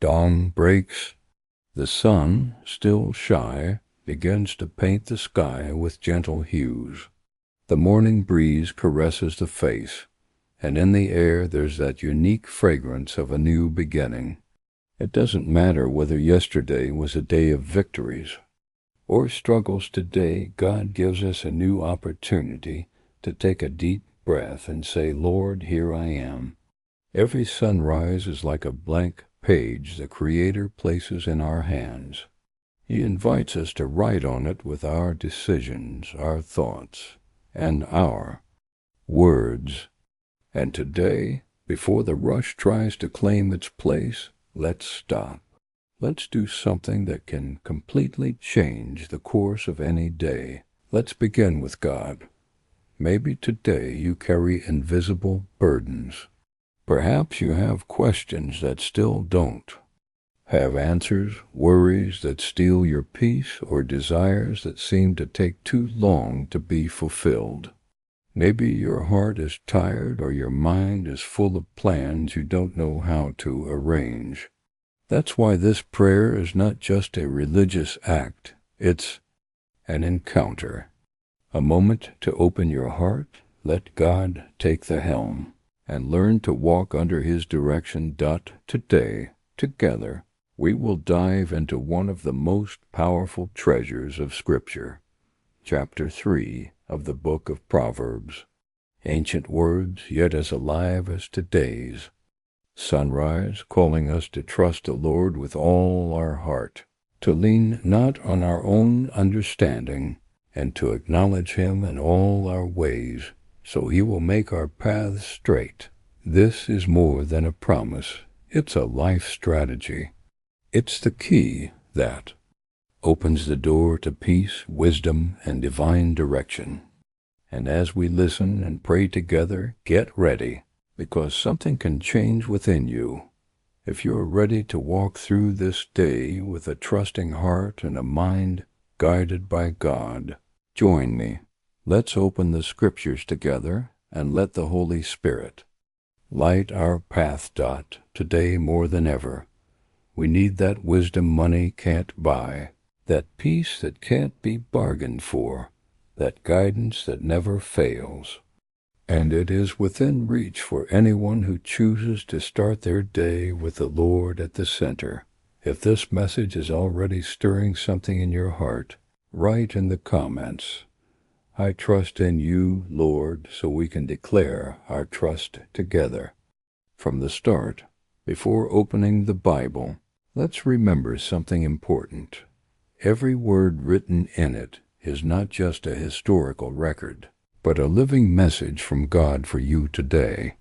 Dawn breaks. The sun, still shy, begins to paint the sky with gentle hues. The morning breeze caresses the face, and in the air there's that unique fragrance of a new beginning. It doesn't matter whether yesterday was a day of victories or struggles today. God gives us a new opportunity to take a deep breath and say, Lord, here I am. Every sunrise is like a blank page the Creator places in our hands. He invites us to write on it with our decisions, our thoughts, and our words. And today, before the rush tries to claim its place, let's stop. Let's do something that can completely change the course of any day. Let's begin with God. Maybe today you carry invisible burdens. Perhaps you have questions that still don't have answers, worries that steal your peace, or desires that seem to take too long to be fulfilled. Maybe your heart is tired or your mind is full of plans you don't know how to arrange. That's why this prayer is not just a religious act, it's an encounter. A moment to open your heart, let God take the helm, and learn to walk under His direction. Today, together, we will dive into one of the most powerful treasures of Scripture, chapter 3 of the book of Proverbs. Ancient words, yet as alive as today's. Sunrise, calling us to trust the Lord with all our heart, to lean not on our own understanding, and to acknowledge Him in all our ways, so He will make our paths straight. This is more than a promise, it's a life strategy. It's the key that opens the door to peace, wisdom, and divine direction. And as we listen and pray together, get ready, because something can change within you. If you're ready to walk through this day with a trusting heart and a mind guided by God, join me. Let's open the Scriptures together and let the Holy Spirit light our path. Today more than ever, we need that wisdom money can't buy, that peace that can't be bargained for, that guidance that never fails. And it is within reach for anyone who chooses to start their day with the Lord at the center. If this message is already stirring something in your heart, write in the comments, I trust in you, Lord, so we can declare our trust together. From the start, before opening the Bible, let's remember something important. Every word written in it is not just a historical record, but a living message from God for you today.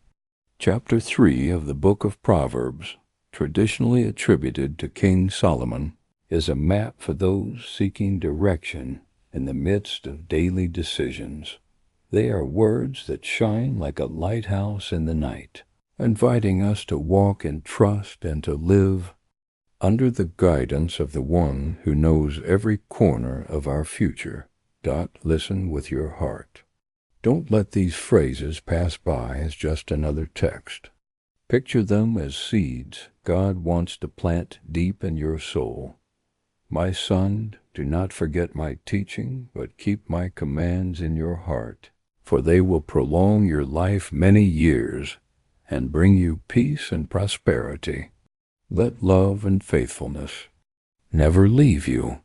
Chapter 3 of the book of Proverbs, traditionally attributed to King Solomon, is a map for those seeking direction in the midst of daily decisions. They are words that shine like a lighthouse in the night, inviting us to walk in trust and to live under the guidance of the one who knows every corner of our future. Listen with your heart. Don't let these phrases pass by as just another text. Picture them as seeds God wants to plant deep in your soul. My son, do not forget my teaching, but keep my commands in your heart, for they will prolong your life many years and bring you peace and prosperity. Let love and faithfulness never leave you.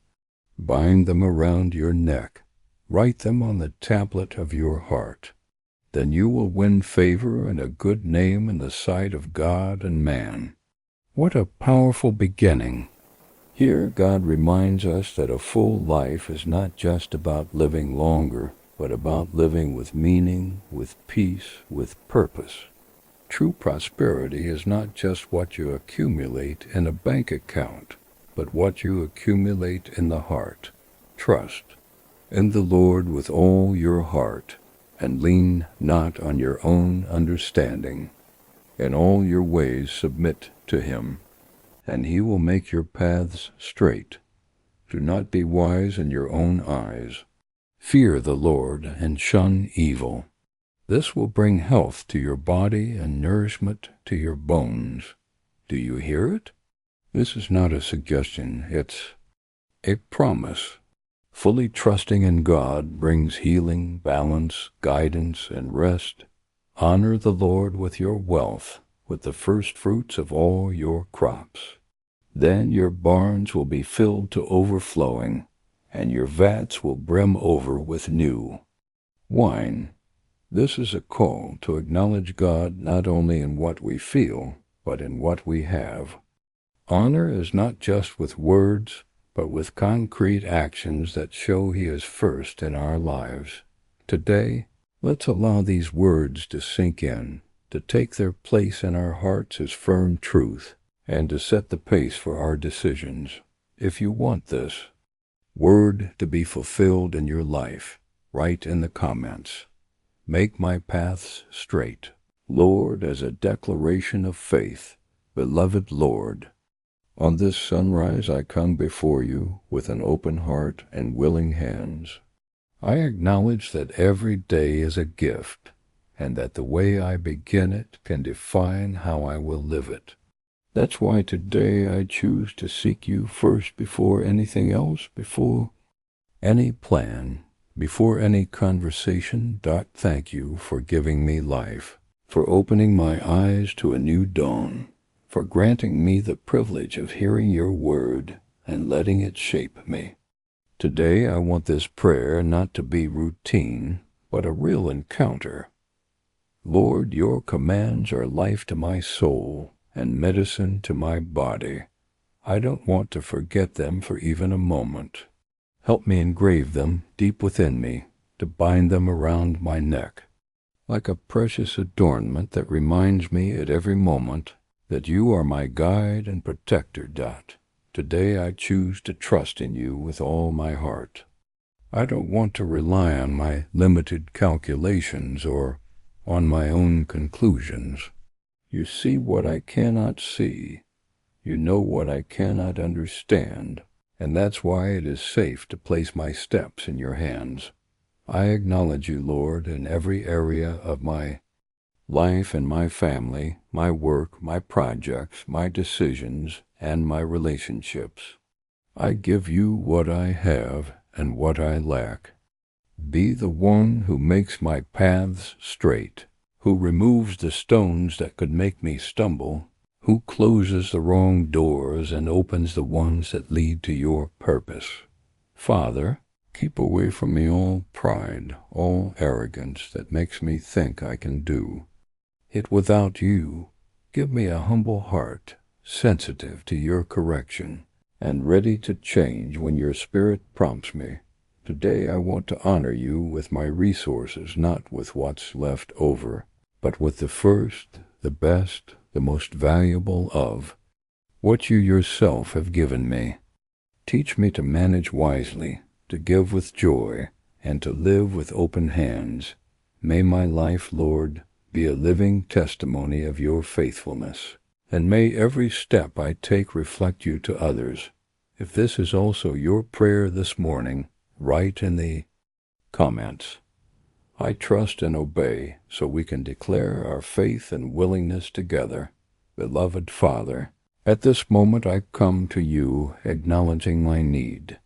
Bind them around your neck. Write them on the tablet of your heart. Then you will win favor and a good name in the sight of God and man. What a powerful beginning. Here God reminds us that a full life is not just about living longer, but about living with meaning, with peace, with purpose. True prosperity is not just what you accumulate in a bank account, but what you accumulate in the heart. Trust in the Lord with all your heart, and lean not on your own understanding. In all your ways submit to Him, and He will make your paths straight. Do not be wise in your own eyes. Fear the Lord and shun evil. This will bring health to your body and nourishment to your bones. Do you hear it? This is not a suggestion, it's a promise. Fully trusting in God brings healing, balance, guidance, and rest. Honor the Lord with your wealth, with the first fruits of all your crops. Then your barns will be filled to overflowing, and your vats will brim over with new wine. This is a call to acknowledge God not only in what we feel, but in what we have. Honor is not just with words, but with concrete actions that show He is first in our lives. Today, let's allow these words to sink in, to take their place in our hearts as firm truth, and to set the pace for our decisions. If you want this word to be fulfilled in your life, write in the comments, "Make my paths straight." Lord, as a declaration of faith, beloved Lord, on this sunrise I come before you with an open heart and willing hands. I acknowledge that every day is a gift, and that the way I begin it can define how I will live it. That's why today I choose to seek you first before anything else, before any plan, before any conversation. Thank you for giving me life, for opening my eyes to a new dawn, for granting me the privilege of hearing your word and letting it shape me. Today I want this prayer not to be routine, but a real encounter. Lord, your commands are life to my soul and medicine to my body. I don't want to forget them for even a moment. Help me engrave them deep within me, to bind them around my neck, like a precious adornment that reminds me at every moment that you are my guide and protector. Today I choose to trust in you with all my heart. I don't want to rely on my limited calculations or on my own conclusions. You see what I cannot see. You know what I cannot understand, and that's why it is safe to place my steps in your hands. I acknowledge you, Lord, in every area of my life and my family, my work, my projects, my decisions, and my relationships. I give you what I have and what I lack. Be the one who makes my paths straight, who removes the stones that could make me stumble, who closes the wrong doors and opens the ones that lead to your purpose. Father, keep away from me all pride, all arrogance that makes me think I can do it without you. Give me a humble heart, sensitive to your correction, and ready to change when your Spirit prompts me. Today I want to honor you with my resources, not with what's left over, but with the first, the best, the most valuable of what you yourself have given me. Teach me to manage wisely, to give with joy, and to live with open hands. May my life, Lord, be a living testimony of your faithfulness, and may every step I take reflect you to others. If this is also your prayer this morning, write in the comments. I trust and obey so we can declare our faith and willingness together. Beloved Father, at this moment I come to you acknowledging my need.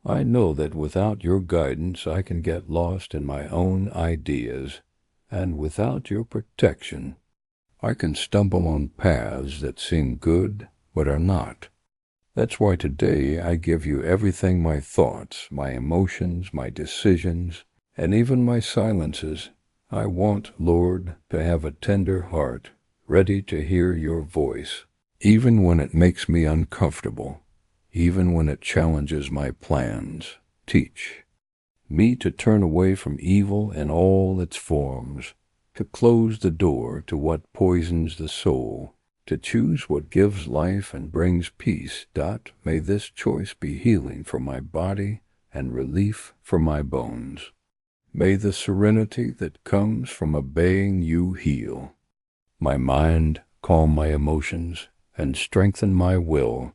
I know that without your guidance I can get lost in my own ideas, and without your protection I can stumble on paths that seem good but are not. That's why today I give you everything: my thoughts, my emotions, my decisions, and even my silences. I want, Lord, to have a tender heart, ready to hear your voice, even when it makes me uncomfortable, even when it challenges my plans. Teach me to turn away from evil in all its forms, to close the door to what poisons the soul, to choose what gives life and brings peace. May this choice be healing for my body and relief for my bones. May the serenity that comes from obeying you heal my mind, calm my emotions, and strengthen my will.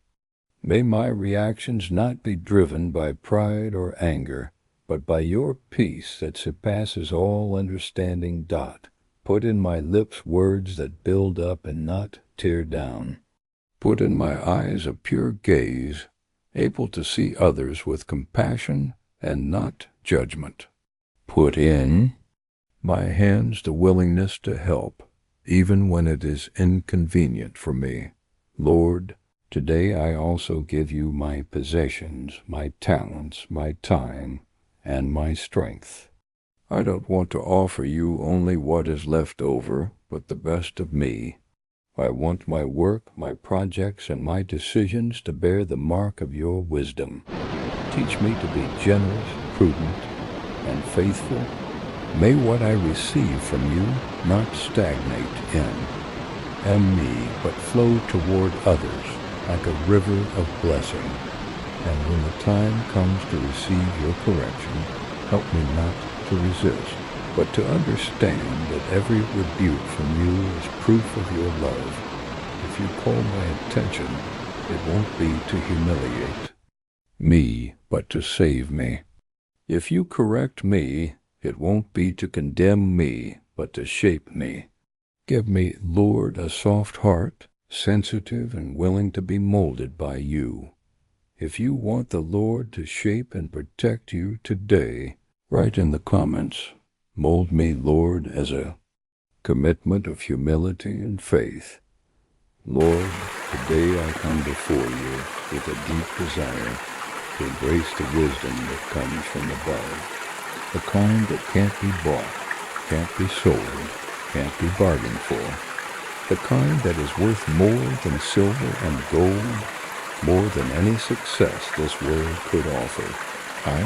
May my reactions not be driven by pride or anger, but by your peace that surpasses all understanding. Put in my lips words that build up and not tear down. Put in my eyes a pure gaze, able to see others with compassion and not judgment. Put in my hands the willingness to help, even when it is inconvenient for me. Lord, today I also give you my possessions, my talents, my time, and my strength. I don't want to offer you only what is left over, but the best of me. I want my work, my projects, and my decisions to bear the mark of your wisdom. Teach me to be generous, prudent, and faithful. May what I receive from you not stagnate in me, but flow toward others like a river of blessing. And when the time comes to receive your correction, help me not to resist, but to understand that every rebuke from you is proof of your love. If you call my attention, it won't be to humiliate me, but to save me. If you correct me, it won't be to condemn me, but to shape me. Give me, Lord, a soft heart, sensitive and willing to be molded by you. If you want the Lord to shape and protect you today, write in the comments, mold me, Lord, as a commitment of humility and faith. Lord, today I come before you with a deep desire to embrace the wisdom that comes from above, the kind that can't be bought, can't be sold, can't be bargained for, the kind that is worth more than silver and gold, more than any success this world could offer. I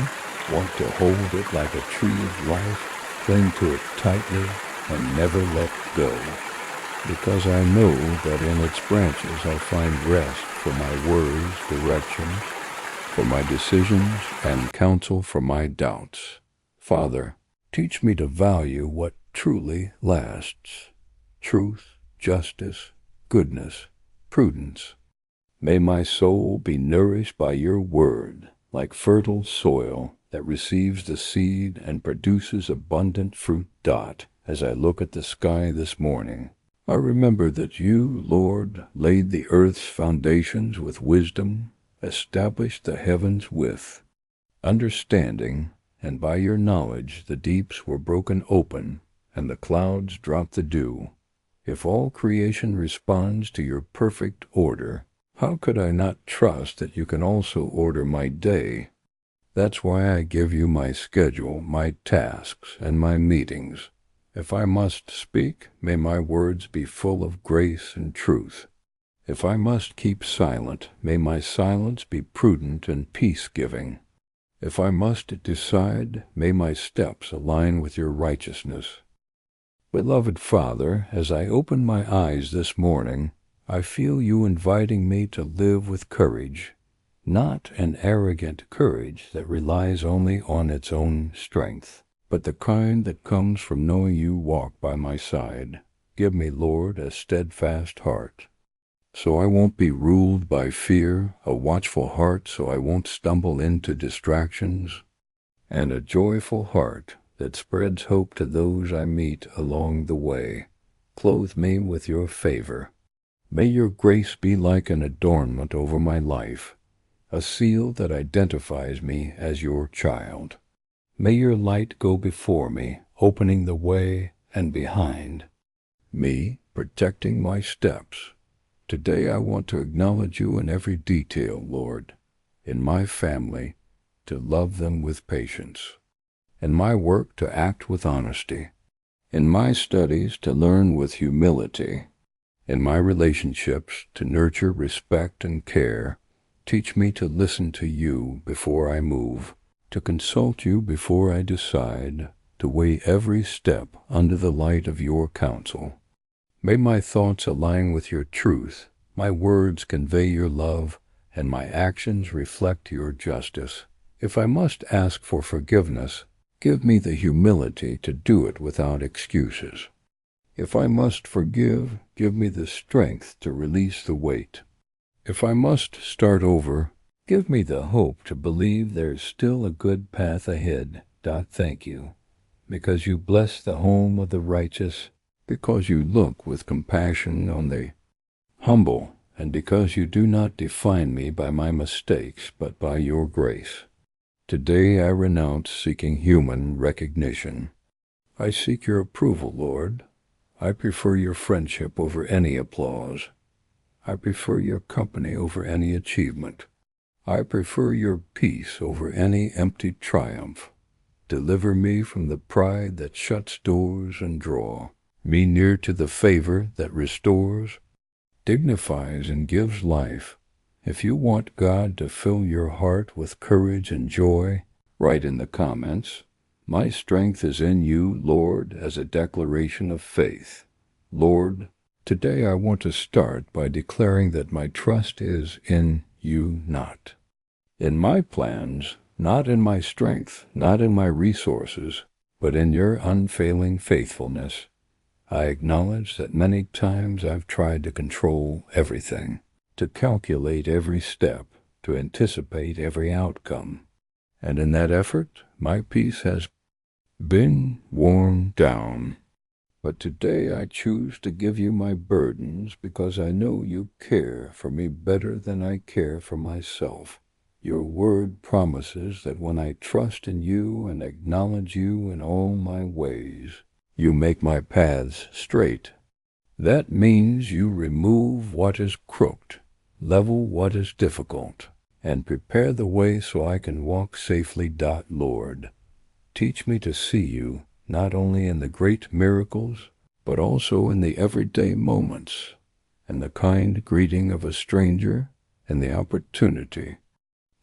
want to hold it like a tree of life, cling to it tightly, and never let go, because I know that in its branches I'll find rest for my worries, directions, for my decisions, and counsel for my doubts. Father, teach me to value what truly lasts: truth, justice, goodness, prudence. May my soul be nourished by your word, like fertile soil that receives the seed and produces abundant fruit. As I look at the sky this morning, I remember that you, Lord, laid the earth's foundations with wisdom, established the heavens with understanding, and by your knowledge the deeps were broken open, and the clouds dropped the dew. If all creation responds to your perfect order, how could I not trust that you can also order my day? That's why I give you my schedule, my tasks, and my meetings. If I must speak, may my words be full of grace and truth. If I must keep silent, may my silence be prudent and peace-giving. If I must decide, may my steps align with your righteousness. Beloved Father, as I open my eyes this morning, I feel you inviting me to live with courage, not an arrogant courage that relies only on its own strength, but the kind that comes from knowing you walk by my side. Give me, Lord, a steadfast heart, so I won't be ruled by fear, a watchful heart so I won't stumble into distractions, and a joyful heart that spreads hope to those I meet along the way. Clothe me with your favor. May your grace be like an adornment over my life, a seal that identifies me as your child. May your light go before me, opening the way, and behind me, protecting my steps. Today I want to acknowledge you in every detail, Lord, in my family, to love them with patience, in my work to act with honesty, in my studies to learn with humility, in my relationships to nurture respect and care. Teach me to listen to you before I move, to consult you before I decide, to weigh every step under the light of your counsel. May my thoughts align with your truth, my words convey your love, and my actions reflect your justice. If I must ask for forgiveness, give me the humility to do it without excuses. If I must forgive, give me the strength to release the weight. If I must start over, give me the hope to believe there's still a good path ahead. Thank you, because you bless the home of the righteous, because you look with compassion on the humble, and because you do not define me by my mistakes, but by your grace. Today I renounce seeking human recognition. I seek your approval, Lord. I prefer your friendship over any applause. I prefer your company over any achievement. I prefer your peace over any empty triumph. Deliver me from the pride that shuts doors and draw me near to the favor that restores, dignifies, and gives life. If you want God to fill your heart with courage and joy, write in the comments, "My strength is in you, Lord," as a declaration of faith. Lord, today I want to start by declaring that my trust is in you, not in my plans, not in my strength, not in my resources, but in your unfailing faithfulness. I acknowledge that many times I've tried to control everything, to calculate every step, to anticipate every outcome. And in that effort, my peace has been worn down. But today I choose to give you my burdens because I know you care for me better than I care for myself. Your word promises that when I trust in you and acknowledge you in all my ways, you make my paths straight. That means you remove what is crooked, level what is difficult, and prepare the way so I can walk safely. Lord, teach me to see you not only in the great miracles, but also in the everyday moments, and the kind greeting of a stranger, and the opportunity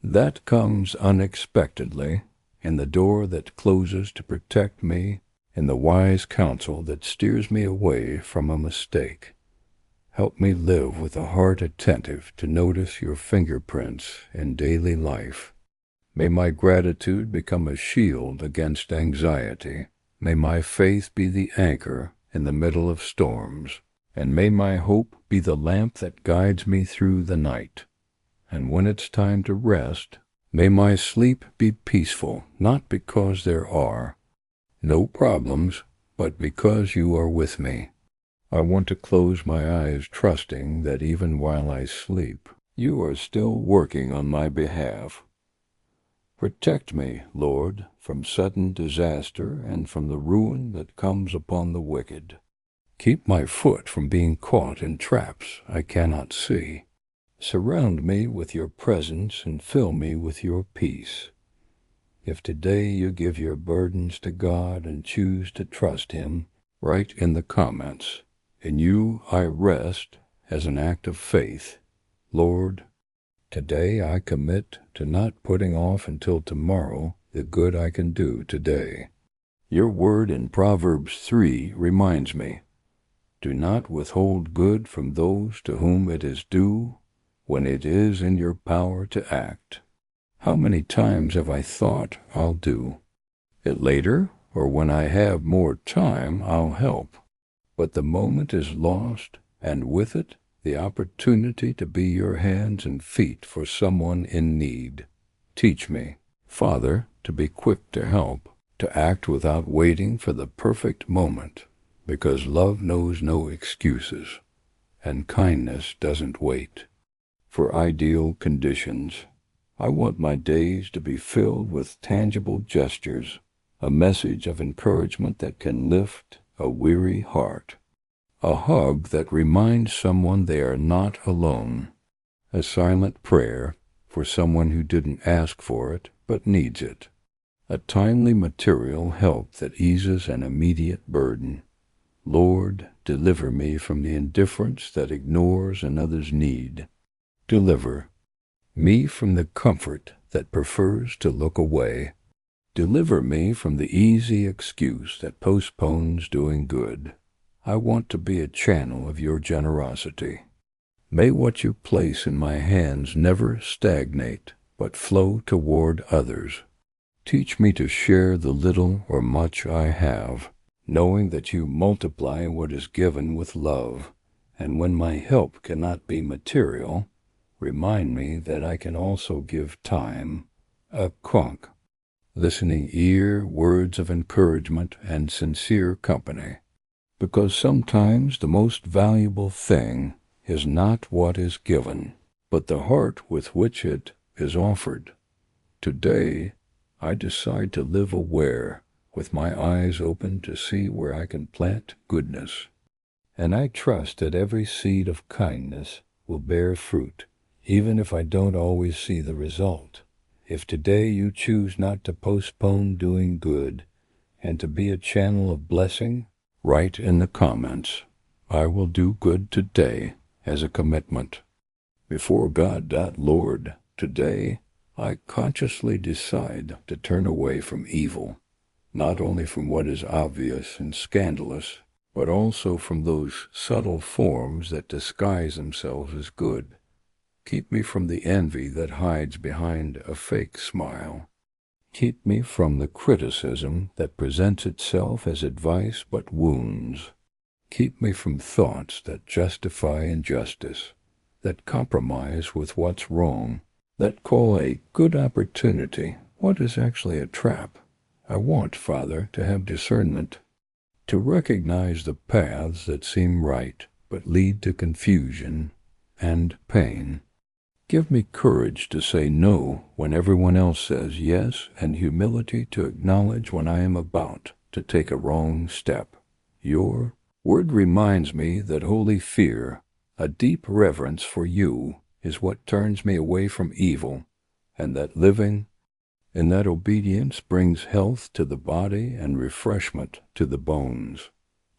that comes unexpectedly, in the door that closes to protect me, in the wise counsel that steers me away from a mistake. Help me live with a heart attentive to notice your fingerprints in daily life. May my gratitude become a shield against anxiety. May my faith be the anchor in the middle of storms, and may my hope be the lamp that guides me through the night. And when it's time to rest, may my sleep be peaceful, not because there are no problems, but because you are with me. I want to close my eyes trusting that even while I sleep, you are still working on my behalf. Protect me, Lord, from sudden disaster and from the ruin that comes upon the wicked. Keep my foot from being caught in traps I cannot see. Surround me with your presence and fill me with your peace. If today you give your burdens to God and choose to trust Him, write in the comments, "In you I rest," as an act of faith. Lord, today I commit to not putting off until tomorrow the good I can do today. Your word in Proverbs 3 reminds me, "Do not withhold good from those to whom it is due, when it is in your power to act." How many times have I thought, "I'll do it later, or when I have more time, I'll help." But the moment is lost, and with it, the opportunity to be your hands and feet for someone in need. Teach me, Father, to be quick to help, to act without waiting for the perfect moment, because love knows no excuses, and kindness doesn't wait for ideal conditions. I want my days to be filled with tangible gestures, a message of encouragement that can lift a weary heart, a hug that reminds someone they are not alone, a silent prayer for someone who didn't ask for it but needs it, a timely material help that eases an immediate burden. Lord, deliver me from the indifference that ignores another's need. Deliver me from the comfort that prefers to look away. Deliver me from the easy excuse that postpones doing good. I want to be a channel of your generosity. May what you place in my hands never stagnate, but flow toward others. Teach me to share the little or much I have, knowing that you multiply what is given with love. And when my help cannot be material, remind me that I can also give time, a conch, listening ear, words of encouragement, and sincere company. Because sometimes the most valuable thing is not what is given, but the heart with which it is offered. Today, I decide to live aware, with my eyes open to see where I can plant goodness. And I trust that every seed of kindness will bear fruit, even if I don't always see the result. If today you choose not to postpone doing good and to be a channel of blessing, write in the comments, "I will do good today," as a commitment. Before God, Lord, today I consciously decide to turn away from evil, not only from what is obvious and scandalous, but also from those subtle forms that disguise themselves as good. Keep me from the envy that hides behind a fake smile. Keep me from the criticism that presents itself as advice but wounds. Keep me from thoughts that justify injustice, that compromise with what's wrong, that call a good opportunity what is actually a trap. I want, Father, to have discernment, to recognize the paths that seem right but lead to confusion and pain. Give me courage to say no when everyone else says yes, and humility to acknowledge when I am about to take a wrong step. Your word reminds me that holy fear, a deep reverence for you, is what turns me away from evil, and that living in that obedience brings health to the body and refreshment to the bones.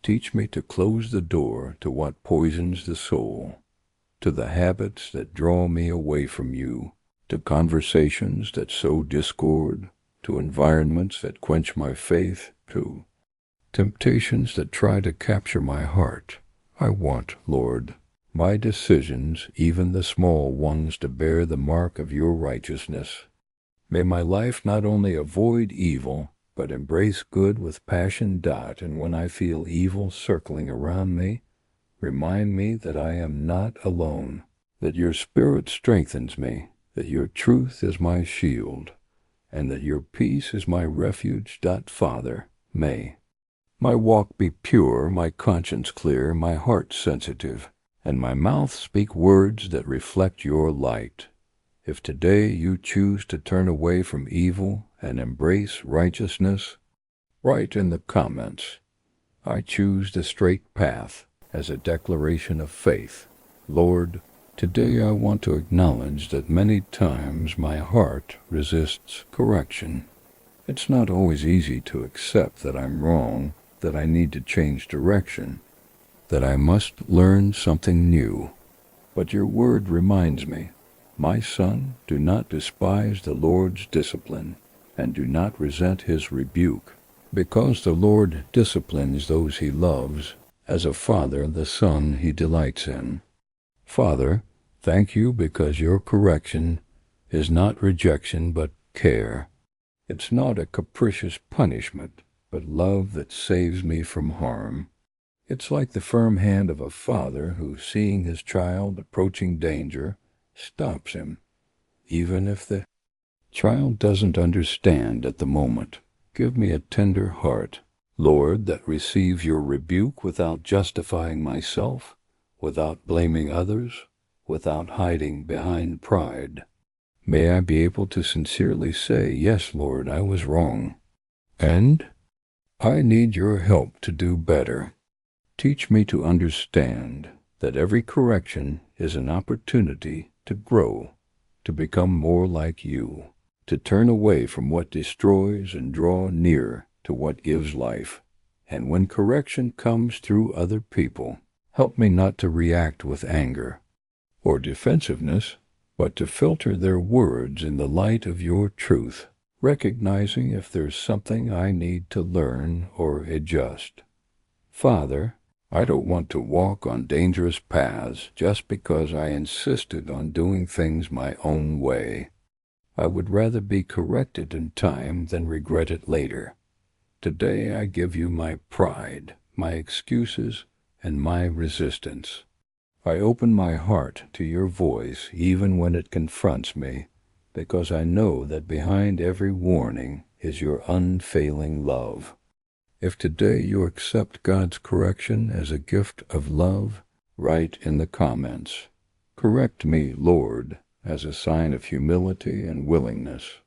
Teach me to close the door to what poisons the soul, to the habits that draw me away from you, to conversations that sow discord, to environments that quench my faith, to temptations that try to capture my heart. I want, Lord, my decisions, even the small ones, to bear the mark of your righteousness. May my life not only avoid evil, but embrace good with passion. And when I feel evil circling around me, remind me that I am not alone, that your Spirit strengthens me, that your truth is my shield, and that your peace is my refuge. Father, may my walk be pure, my conscience clear, my heart sensitive, and my mouth speak words that reflect your light. If today you choose to turn away from evil and embrace righteousness, write in the comments, "I choose the straight path," as a declaration of faith. Lord, today I want to acknowledge that many times my heart resists correction. It's not always easy to accept that I'm wrong, that I need to change direction, that I must learn something new. But your word reminds me, "My son, do not despise the Lord's discipline, and do not resent his rebuke, because the Lord disciplines those he loves, as a father the son he delights in." Father, thank you because your correction is not rejection but care. It's not a capricious punishment, but love that saves me from harm. It's like the firm hand of a father who, seeing his child approaching danger, stops him, even if the child doesn't understand at the moment. Give me a tender heart, Lord, that receives your rebuke without justifying myself, without blaming others, without hiding behind pride. May I be able to sincerely say, "Yes, Lord, I was wrong, and I need your help to do better." Teach me to understand that every correction is an opportunity to grow, to become more like you, to turn away from what destroys and draw near to what gives life. And when correction comes through other people, help me not to react with anger or defensiveness, but to filter their words in the light of your truth, recognizing if there's something I need to learn or adjust. Father, I don't want to walk on dangerous paths just because I insisted on doing things my own way. I would rather be corrected in time than regret it later. Today I give you my pride, my excuses, and my resistance. I open my heart to your voice even when it confronts me, because I know that behind every warning is your unfailing love. If today you accept God's correction as a gift of love, Write in the comments, "Correct me, Lord," as a sign of humility and willingness.